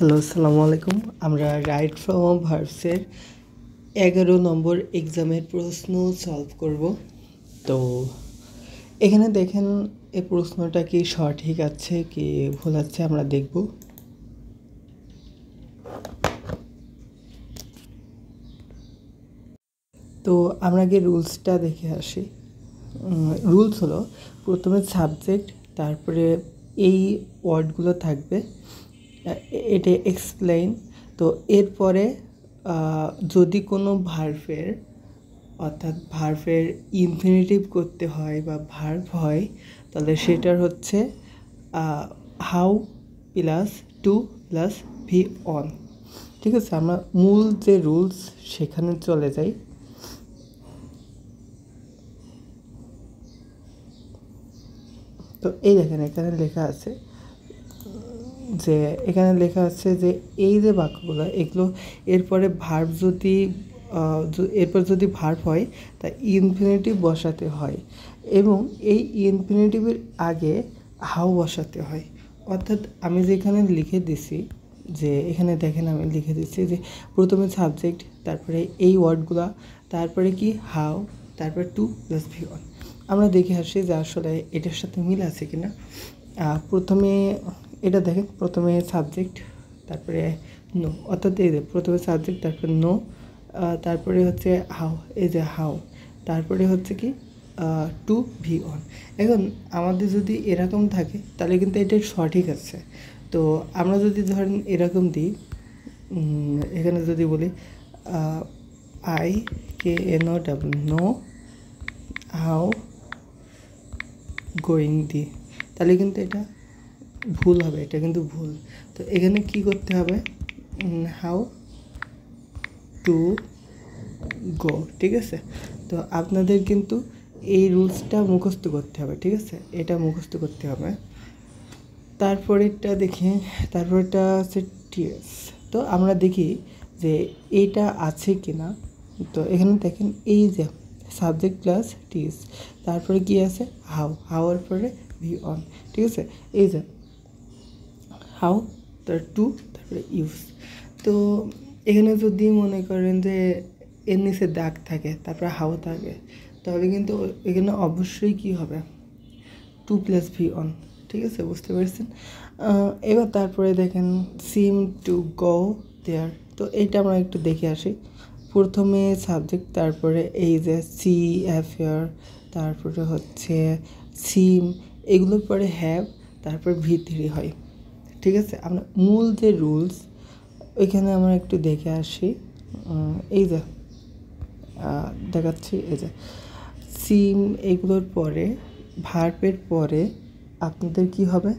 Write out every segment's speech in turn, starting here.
Hello, আসসালামু আলাইকুম। আমরা রাইট ফ্রম ভার্বসের 11 নম্বর এক্সামের প্রশ্ন সলভ করব। তো এখানে দেখেন এই প্রশ্নটা কি সঠিক আছে কি ভুল আছে আমরা দেখব। তো আমরা আগে রুলসটা দেখে আসি। রুলস হলো প্রথমে সাবজেক্ট, তারপরে এই ওয়ার্ডগুলো থাকবে, এটা এক্সপ্লেইন। তো এরপরে যদি কোনো ভার্বের অর্থাৎ ভার্বের ইনফিনিটিভ করতে হয় বা ভার্ব হয়, তাহলে সেটার হচ্ছে how plus two plus V on. ঠিক আছে, আমরা মূল যে রুলস সেখানে চলে যাই। তো এই দেখেন এখানে লেখা আছে যে এই যে বাক্যগুলো, এগুলো এরপরে ভার্ব যদি ভার্ব হয় তা ইনফিনিটিভ বসাতে হয় এবং এই ইনফিনিটিভের আগে হাউ বসাতে হয়। অর্থাৎ আমি যেখানে লিখে দিছি যে এখানে দেখেন আমি লিখে দিচ্ছি যে প্রথমে সাবজেক্ট, তারপরে এই ওয়ার্ডগুলো, তারপরে কি হাউ, তারপরে টু প্লাস ভি অন। আমরা দেখে আসি যে আসলে এটার সাথে মিল আছে কিনা। প্রথমে এটা দেখেন, প্রথমে সাবজেক্ট, তারপরে নো, অর্থাৎ এই যে প্রথমে সাবজেক্ট, তারপরে নো, তারপরে হচ্ছে হাউ, এই যে হাউ, তারপরে হচ্ছে কি টু ভি অন। এখন আমাদের যদি এরকম থাকে তাহলে কিন্তু এটা সঠিক আছে। তো আমরা যদি ধরেন এরকম দিই, এখানে যদি বলি IKNO নো হাউ গোয়িং দি, তাহলে কিন্তু এটা ভুল হবে, এটা কিন্তু ভুল। তো এখানে কি করতে হবে, হাউ টু গো। ঠিক আছে, তো আপনাদের কিন্তু এই রুলসটা মুখস্থ করতে হবে। ঠিক আছে, এটা মুখস্থ করতে হবে। তারপরেরটা দেখি, তারপরেরটা আছে টিএস। তো আমরা দেখি যে এইটা আছে কি না। তো এখানে দেখেন এই যে সাবজেক্ট প্লাস টিএস, তারপরে কি আছে হাওয়ার পরে ভি অন। ঠিক আছে, এই যে হাউ, তার টু, তারপরে ইউজ। তো এখানে যদি মনে করেন যে এর নিচে দাগ থাকে, তারপরে হাউ থাকে, তাহলে কিন্তু এখানে অবশ্যই কি হবে, টু প্লাস ভি অন। ঠিক আছে, বুঝতে পারছেন। এবার তারপরে দেখেন সিম টু গো দেয়ার। তো এইটা আমরা একটু দেখে আসি। প্রথমে সাবজেক্ট, তারপরে এই যে সি অ্যাফেয়ার, তারপরে হচ্ছে সিম, এগুলোর পরে হ্যাভ, তারপর ভি3 হয়। ঠিক আছে, আমরা মূল যে রুলস ওইখানে আমরা একটু দেখে আসি। এই যে দেখাচ্ছি, এই যে সিম, এগুলোর পরে ভার্বের পরে আপনাদের কি হবে,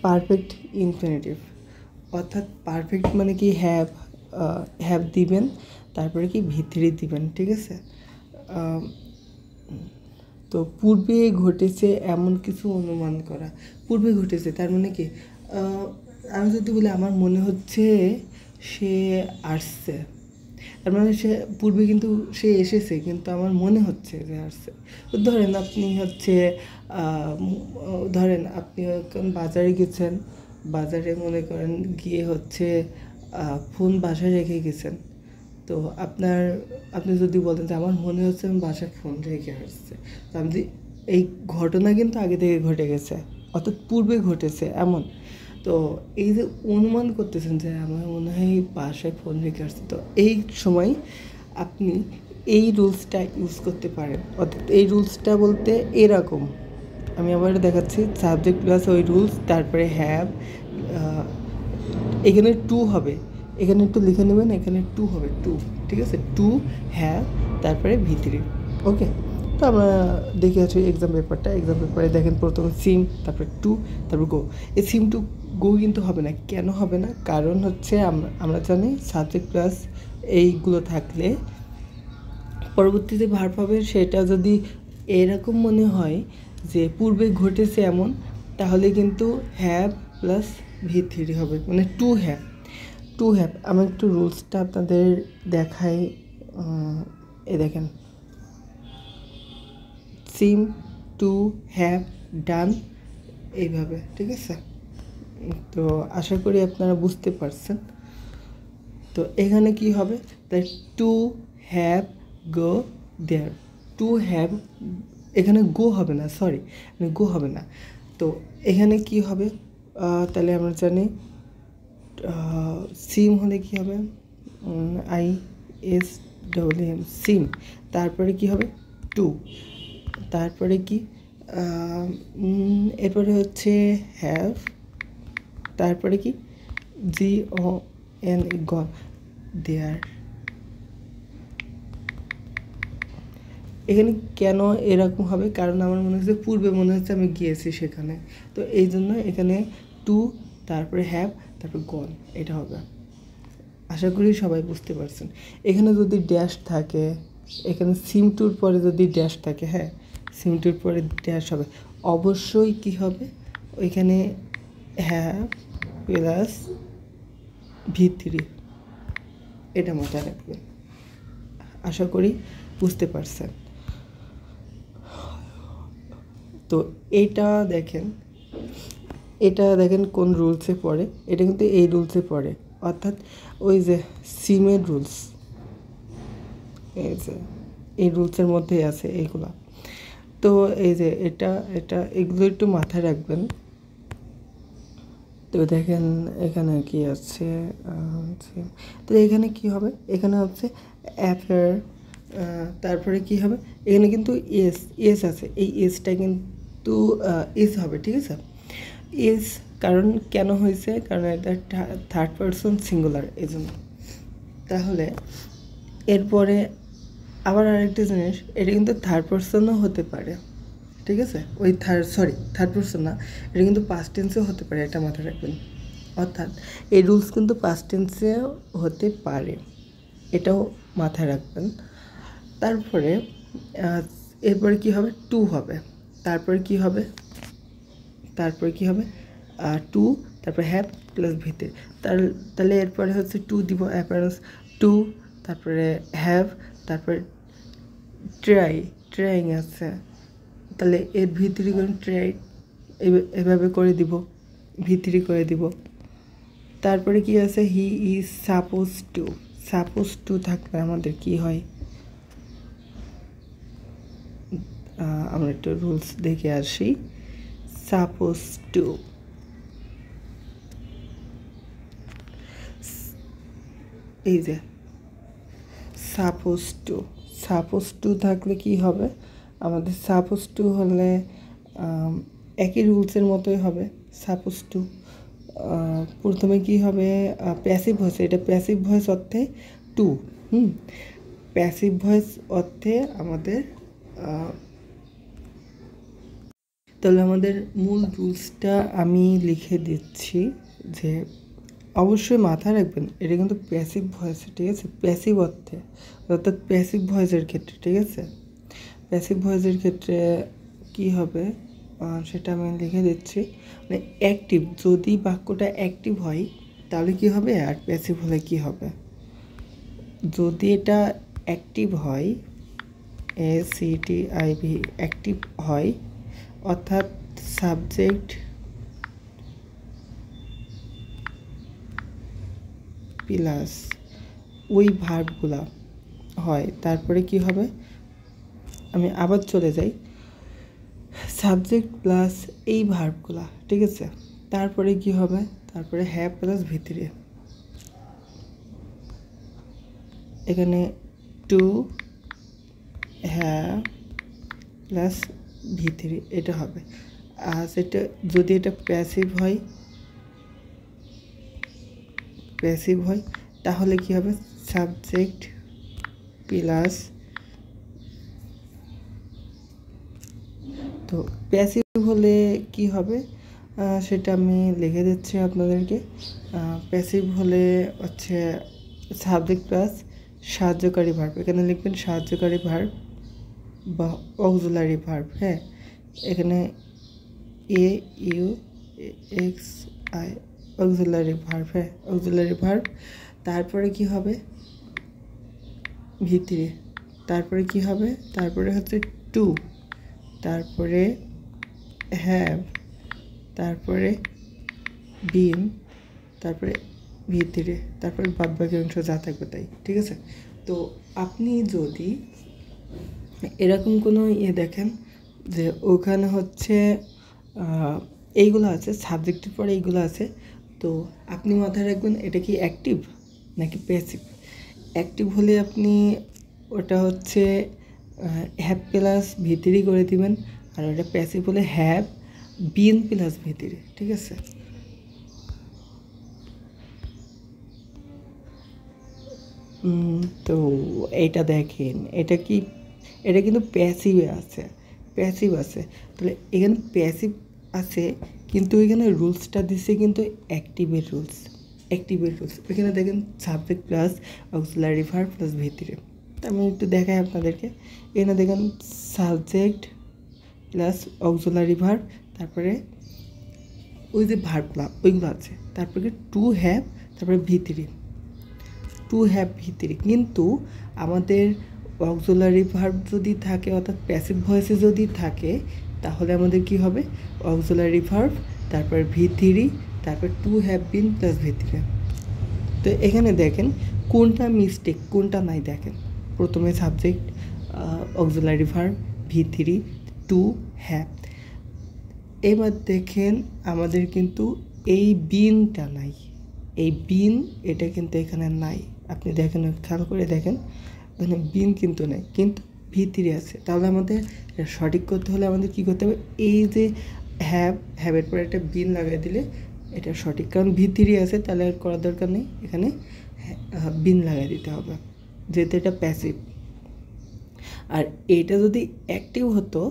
পারফেক্ট ইনফিনিটিভ। অর্থাৎ পারফেক্ট মানে কি হ্যাভ দিবেন, তারপরে কি ভি3 দিবেন। ঠিক আছে, তো পূর্বে ঘটেছে এমন কিছু অনুমান করা, পূর্বে ঘটেছে তার মানে কি, আমি যদি বলি আমার মনে হচ্ছে সে আসছে, তার মানে সে পূর্বে কিন্তু সে এসেছে, কিন্তু আমার মনে হচ্ছে যে আসছে। তো ধরেন আপনি বাজারে গেছেন, বাজারে মনে করেন গিয়ে ফোন বাসায় রেখে গেছেন। তো আপনি যদি বলেন যে আমার মনে হচ্ছে আমি বাসায় ফোন রেখে আসছে, তো আপনি এই ঘটনা কিন্তু আগে থেকে ঘটে গেছে, অর্থাৎ পূর্বে ঘটেছে এমন। তো এই যে অনুমান করতেছেন যে আমার মনে হয় বাসায় ফোন রেখে আসছে, তো এই সময় আপনি এই রুলসটা ইউজ করতে পারেন। অর্থাৎ এই রুলসটা বলতে এরকম, আমি আবার দেখাচ্ছি, সাবজেক্ট প্লাস ওই রুলস, তারপরে হ্যাভ, এখানে টু হবে, এখানে একটু লিখে নেবেন, এখানে টু হবে, টু। ঠিক আছে, টু হ্যাভ, তারপরে ভি3। ওকে, তো আমরা দেখে আছি এক্সাম পেপারে দেখেন প্রথমে সিম, তারপরে টু, তারপর গো। এই সিম টু গো কিন্তু হবে না। কেন হবে না? কারণ হচ্ছে আমরা জানি সাবজেক্ট প্লাস এইগুলো থাকলে পরবর্তীতে ভার্ব হবে, সেটা যদি এরকম মনে হয় যে পূর্বে ঘটেছে এমন, তাহলে কিন্তু হ্যাভ প্লাস ভি3 হবে, মানে টু হ্যাভ। আমি একটু রুলসটা আপনাদের দেখাই। এ দেখেন, সিম টু হ্যাভ ডান, এইভাবে, ঠিক আছে? তো আশা করি আপনারা বুঝতে পারছেন। তো এখানে কি হবে, তাই to have go there, to have, এখানে গো হবে না, সরি, গো হবে না। তো এখানে কি হবে, তাহলে আমরা জানি সিম হলে কি হবে, ISWM, সিম। তারপরে কি হবে, টু। তারপরে কি, এরপরে হচ্ছে হ্যাভ। তারপরে কি, GON, গন, দেয়ার। এখানে কেন এরকম হবে, কারণ আমার মনে হচ্ছে পূর্বে মনে হচ্ছে আমি গিয়েছি সেখানে, তো এই জন্য এখানে টু, তারপরে হ্যাভ, তারপর গন, এটা হবে। আশা করি সবাই বুঝতে পারছেন। এখানে যদি ড্যাশ থাকে, এখানে সিম টুর পরে যদি ড্যাশ থাকে, হ্যাঁ, সিম টুর পরে ড্যাশ হবে, অবশ্যই কি হবে, ওইখানে হ্যাভ প্লাস V3, এটা মাথায় রাখবেন। আশা করি বুঝতে পারছেন। তো এটা দেখেন কোন রুলসে পড়ে, এটা কিন্তু এই রুলসে পড়ে, অর্থাৎ ওই যে সিমের রুলস, এই যে এই রুলসের মধ্যেই আছে এইগুলা। তো এই যে এটা এগুলো একটু মাথায় রাখবেন। তো দেখেন এখানে কি আছে, তো এখানে কি হবে, এখানে হচ্ছে অ্যাফেয়ার, তারপরে কি হবে, এখানে কিন্তু এস আছে, এই এসটা কিন্তু এস হবে, ঠিক আছে? এস কারণ কেন হয়েছে, কারণ এটা থার্ড পারসন সিঙ্গুলার, এই জন্য। তাহলে এরপরে আবার আরেকটা জিনিস, এটা কিন্তু থার্ড পারসনও হতে পারে, ঠিক আছে? ওই থার্ড পারসন না, এটা কিন্তু পাস্ট টেন্সেও হতে পারে, এটা মাথায় রাখবেন। অর্থাৎ এই রুলস কিন্তু পাস্ট টেন্সেও হতে পারে, এটাও মাথায় রাখবেন। তারপরে এরপরে কি হবে, টু হবে। তারপরে কি হবে, টু, তারপরে হ্যাভ প্লাস ভিতে। তাহলে এরপরে হচ্ছে টু দিব, অ্যাপারেন্স টু, তারপরে হ্যাভ, তারপরে ট্রাইং আছে, তাহলে এর V3 করে ট্রাই, এভাবে করে দিব, V3 করে দিব। তারপরে কি আছে, হি ইজ সাপোজ টু থাকলে আমাদের কি হয়, আমরা একটু রুলস দেখে আসি। সাপোজ টু, এই যে সাপোজ টু থাকলে কি হবে, আমাদের সাপোজ টু হলে একই রুলসের মতোই হবে। সাপোজ টু প্রথমে কি হবে, প্যাসিভ ভয়েস, এটা প্যাসিভ ভয়েস অর্থে টু, প্যাসিভ ভয়েস অর্থে আমাদের, তাহলে আমাদের মূল রুলসটা আমি লিখে দিচ্ছি, যে অবশ্যই মাথায় রাখবেন এটা কিন্তু প্যাসিভ ভয়েস, ঠিক আছে? প্যাসিভ অর্থে, অর্থাৎ প্যাসিভ ভয়েসের ক্ষেত্রে, ঠিক আছে? প্যাসিভ ভয়েসের ক্ষেত্রে কি হবে সেটা আমি লিখে দিচ্ছি। মানে অ্যাক্টিভ, যদি বাক্যটা অ্যাক্টিভ হয় তাহলে কি হবে, আর প্যাসিভ হলে কি হবে, যদি এটা অ্যাক্টিভ হয়, ACTIV, অ্যাক্টিভ হয়, অর্থাৎ সাবজেক্ট প্লাস ওই ভার্বগুলা হয়, তারপরে কি হবে, আমি আবার চলে যাই, সাবজেক্ট প্লাস এই ভার্বগুলা, ঠিক আছে? তারপরে কি হবে, তারপরে হ্যাভ প্লাস ভিতরে, এখানে টু হ্যাভ প্লাস ভিতরে, এটা হবে। আর সেটা যদি এটা প্যাসিভ হয় তাহলে কি হবে, সাবজেক্ট প্লাস, তো প্যাসিভ হলে কি হবে সেটা আমি লিখে দিচ্ছি আপনাদেরকে। প্যাসিভ হলে হচ্ছে সাবজেক্ট প্লাস সাহায্যকারী ভার্ব, এখানে লিখবেন সাহায্যকারী ভার্ব বা অক্সিলারি ভার্ব, হ্যাঁ, এখানে AUXI, অক্সিলারি ভার্ব, হ্যাঁ, অক্সিলারি ভার্ব। তারপরে কি হবে, ভিতরে, তারপরে কি হবে, তারপরে হচ্ছে টু, তারপরে হ্যাভ, তারপরে বিন, তারপরে ভিতরে, তারপরে বাদ বাকি অংশ যা থাকবে তাই, ঠিক আছে। তো আপনি যদি এরকম কোনো দেখেন যে ওখানে হচ্ছে এইগুলো আছে, সাবজেক্টের পরে এইগুলো আছে, তো আপনি মাথায় রাখবেন এটা কি অ্যাক্টিভ নাকি প্যাসিভ। অ্যাক্টিভ হলে আপনি ওটা হচ্ছে হ্যাভ প্লাস ভিতরি করে দিবেন, আর ওটা প্যাসিভ হলে হ্যাভ বিন প্লাস ভিতরি, ঠিক আছে। তো এইটা দেখেন, এটা কিন্তু প্যাসিভে আছে, প্যাসিভ আছে। তাহলে এখানে প্যাসিভ আছে, কিন্তু এখানে রুলসটা দিচ্ছে কিন্তু অ্যাক্টিভের রুলস। এখানে দেখেন subject plus auxiliary verb plus ভিতরে। আমি একটু দেখাই আপনাদেরকে। এখানে দেখেন সাবজেক্ট প্লাস অক্সিলারি ভার্ব, তারপরে ওই যে ভার্বগুলো ওইগুলো আছে, তারপরে টু হ্যাভ, তারপরে ভিতরে টু হ্যাভ ভিতরে। কিন্তু আমাদের অক্সিলারি ভার্ব যদি থাকে, অর্থাৎ প্যাসিভ ভয়েসে যদি থাকে, তাহলে আমাদের কি হবে, অক্সিলারি ভার্ব, তারপর ভিতরি, তারপর টু হ্যাভ বিন প্লাস ভিতরে। তো এখানে দেখেন কোনটা মিস্টেক কোনটা নাই, দেখেন প্রথমে সাবজেক্ট, অক্সিলারি ভার্ব, ভিতরি, টু হ্যাভ। এবার দেখেন আমাদের কিন্তু এই বিনটা নাই, এই বিন এটা কিন্তু এখানে নাই। আপনি দেখেন, খেয়াল করে দেখেন, এখানে বিন কিন্তু নেই, কিন্তু ভিতরে আছে। তাহলে আমাদের সঠিক করতে হলে আমাদের কী করতে হবে, এই যে হ্যাভের পরে একটা বিন লাগাই দিলে এটা সঠিক, কারণ ভিতরে আছে, তাহলে আর করার দরকার নেই, এখানে বিন লাগাই দিতে হবে, যেহেতু এটা প্যাসিভ। আর এটা যদি অ্যাক্টিভ হতো,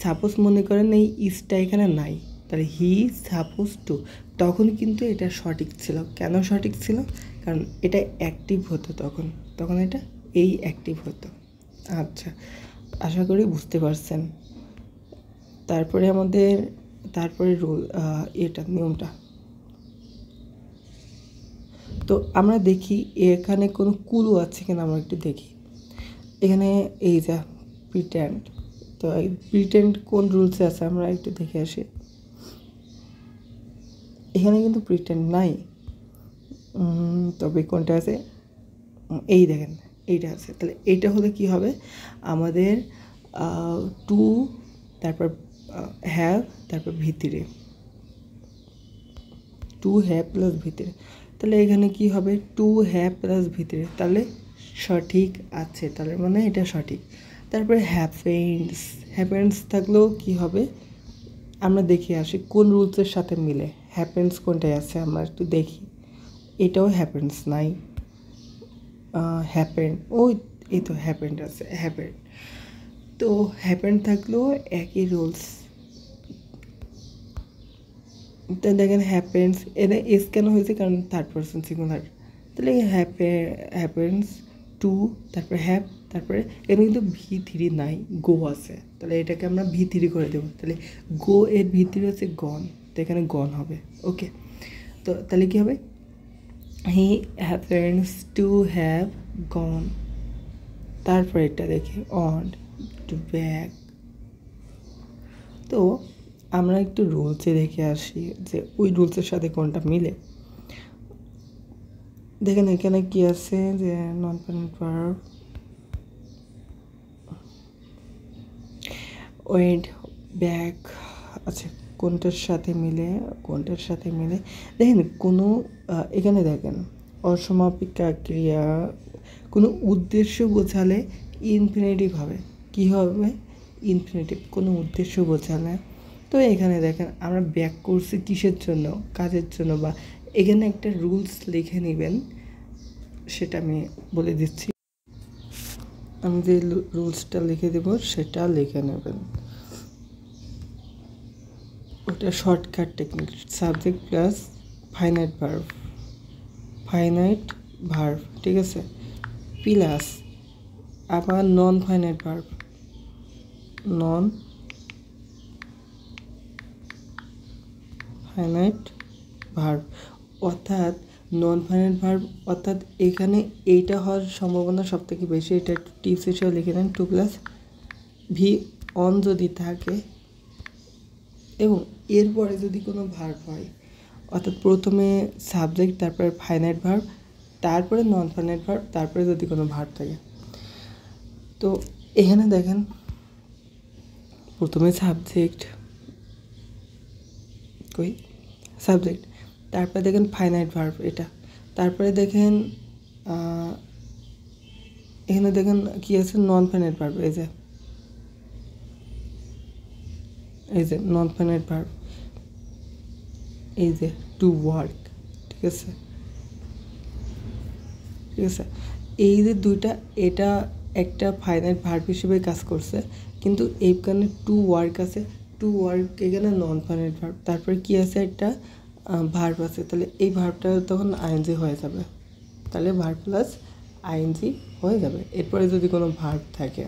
সাপোজ মনে করেন এই ইসটা এখানে নাই, তাহলে হি সাপোজ টু, তখন কিন্তু এটা সঠিক ছিল। কেন সঠিক ছিল, কারণ এটা অ্যাক্টিভ হতো, তখন এটা এই অ্যাক্টিভ হতো। আচ্ছা, আশা করি বুঝতে পারছেন। তারপরে রুল, এটা নিয়মটা তো আমরা দেখি এখানে কোনো কুলু আছে কিনা, আমরা একটু দেখি। এখানে এই যা প্রিটেন্ড, তো এই প্রিটেন্ড কোন রুলসে আছে আমরা একটু দেখে আসি। এখানে কিন্তু প্রিটেন্ড নাই, তবে কোনটা আছে, এই দেখেন এইটা আছে। তাহলে এইটা হলে কি হবে, আমাদের টু, তারপর হ্যাভ, তারপর ভিতরে, টু হ্যাভ প্লাস ভিতরে। তাহলে এখানে কি হবে, টু হ্যাভ প্লাস ভিতরে, তাহলে সঠিক আছে, তাহলে মানে এটা সঠিক। তারপরে হ্যাপেন্স থাকলেও কি হবে, আমরা দেখে আসি কোন রুলসের সাথে মিলে হ্যাপেন্স কোনটায় আছে, আমরা একটু দেখি। এটাও হ্যাপেন্স নাই, এই তো হ্যাপেন্ড আছে, তো হ্যাপেন্ড থাকলেও একই রুলস। তো দেখেন হ্যাপেন্স, এটা এস কেন হয়েছে, কারণ থার্ড পারসন সিঙ্গুলার। তাহলে হ্যাপেন্স টু, তারপরে হ্যাভ, তারপরে এখানে কিন্তু ভি3 নাই, গো আছে, তাহলে এটাকে আমরা ভি3 করে দেবো। তাহলে গো এর ভিতরে হচ্ছে গন, তো এখানে গন হবে। ওকে, তো তাহলে কী হবে, হি হ্যাপেন্স টু হ্যাভ গন। তারপরে এটা দেখি অন টু ব্যাক। তো আমরা একটু রুলসে দেখে আসি যে ওই রুলসের সাথে কোনটা মিলে। দেখেন এখানে কি আছে, যে নন প্যারেন্ট ভার্ব, ওয়েন্ট ব্যাক, আচ্ছা কোনটার সাথে মিলে দেখেন কোনো এখানে দেখেন অসমাপিকা ক্রিয়া কোনো উদ্দেশ্য বোঝালে ইনফিনিটিভ হবে। কী হবে, ইনফিনিটিভ, কোনো উদ্দেশ্য বোঝালে। তো এখানে দেখেন আমরা ব্যাক করছি কিসের জন্য, কাজের জন্য, বা এখানে একটা রুলস লিখে নেবেন, সেটা আমি বলে দিচ্ছি। আমি যে রুলসটা লিখে দেব সেটা লিখে নেবেন, ওটা shortcut technique. Subject plus finite verb, ঠিক আছে, প্লাস আবার নন ফাইনাইট ভার্ব, অর্থাৎ নন ফাইনাইট ভার্ব, অর্থাৎ এখানে এইটা হওয়ার সম্ভাবনা সব থেকে বেশি। এটা একটু টিপস হিসেবে লিখে নেন, টু প্লাস ভি অন যদি থাকে, এবং এরপরে যদি কোনো ভার্ব হয়, অর্থাৎ প্রথমে সাবজেক্ট, তারপরে ফাইনাইট ভার্ব, তারপরে নন ফাইনাইট ভার্ব, তারপরে যদি কোনো ভার্ব থাকে। তো এখানে দেখেন প্রথমে সাবজেক্ট, সাবজেক্ট, তারপরে দেখেন ফাইনাইট ভার্ব এটা, তারপরে দেখেন এখানে দেখেন কি আছে, নন ফাইনাইট ভার্ব, এই যে নন ফাইনাইট ভার্ব, এই যে টু ওয়ার্ক। ঠিক আছে, এই যে দুইটা, এটা একটা ফাইনাইট ভার্ব হিসেবে কাজ করছে, কিন্তু এইখানে টু ওয়ার্ক আছে, টু ওয়ার্ক এখানে নন ফাইনাইট ভার্ব, তারপরে কি আছে, একটা ভার্ব আছে, তাহলে এই ভার্বটা তখন আইএনজি হয়ে যাবে, তাহলে ভার্ব প্লাস আইএনজি হয়ে যাবে। এরপরে যদি কোনো ভার্ব থাকে,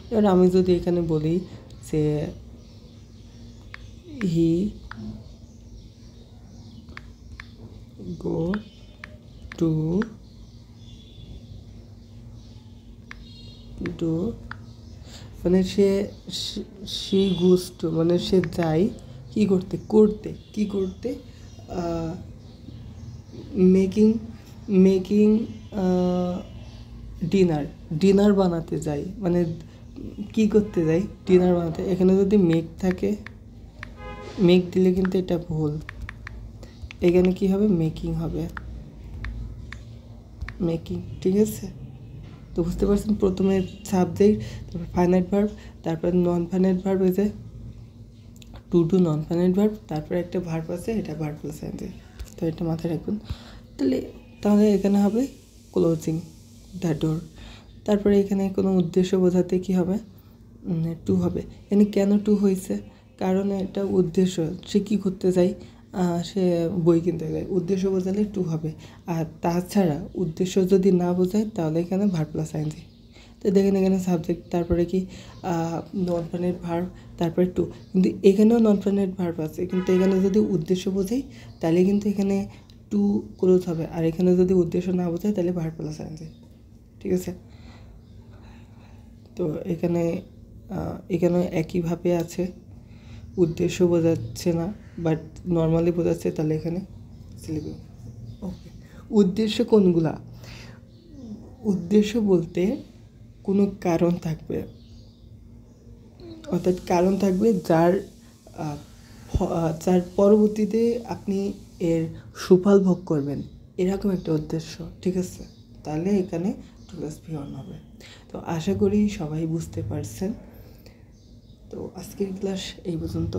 এবার আমি যদি এখানে বলি যে হি গো টু টু, মানে সে গোস টু, মানে সে যায় কি করতে, কি করতে মেকিং ডিনার বানাতে যাই, মানে কি করতে যাই, ডিনার বানাতে। এখানে যদি মেক থাকে, মেক দিলে কিন্তু এটা ভুল, এখানে কি হবে, মেকিং হবে, মেকিং। ঠিক আছে, তো বুঝতে পারছেন, প্রথমে সাবজেক্ট, তারপর ফাইনাইট ভার্ব, তারপর নন ফাইনাইট ভার্ব, এই যে টু নন ফাইনাইট ভার্ব, তারপরে একটা ভার্ব আছে, এটা ভার্ব প্লাস আইএনজি। তো এটা মাথায় রাখবেন। তাহলে এখানে হবে ক্লোজিং দ্য ডোর। তারপরে এখানে কোনো উদ্দেশ্য বোঝাতে কি হবে, টু হবে। এখানে কেন টু হয়েছে, কারণ এটা উদ্দেশ্য, সে কী করতে যায়, সে বই কিনতে যায়, উদ্দেশ্য বোঝালে টু হবে। আর তাছাড়া উদ্দেশ্য যদি না বোঝায় তাহলে এখানে ভার্ব প্লাস আইএনজি। তো দেখেন এখানে সাবজেক্ট, তারপরে কি নন ফাইনাইট ভার্ব, তারপরে টু, কিন্তু এখানেও নন ফাইনাইট ভার্ব আছে, কিন্তু এখানে যদি উদ্দেশ্য বোঝাই তাহলে কিন্তু এখানে টু ক্লোজ হবে, আর এখানে যদি উদ্দেশ্য না বোঝায় তাহলে ভার্ব প্লাস আইএনজি। ঠিক আছে, তো এখানে একইভাবে আছে, উদ্দেশ্য বোঝাচ্ছে না বাট নর্মালি বোঝাচ্ছে, তাহলে এখানে সিলেবল। ওকে, উদ্দেশ্য কোনগুলা, উদ্দেশ্য বলতে কোনো কারণ থাকবে, অর্থাৎ কারণ থাকবে যার পরবর্তীতে আপনি এর সুফল ভোগ করবেন, এরকম একটা উদ্দেশ্য। ঠিক আছে, তাহলে এখানে 2+B1 হবে। তো আশা করি সবাই বুঝতে পারছেন। তো আজকের ক্লাস এই পর্যন্ত।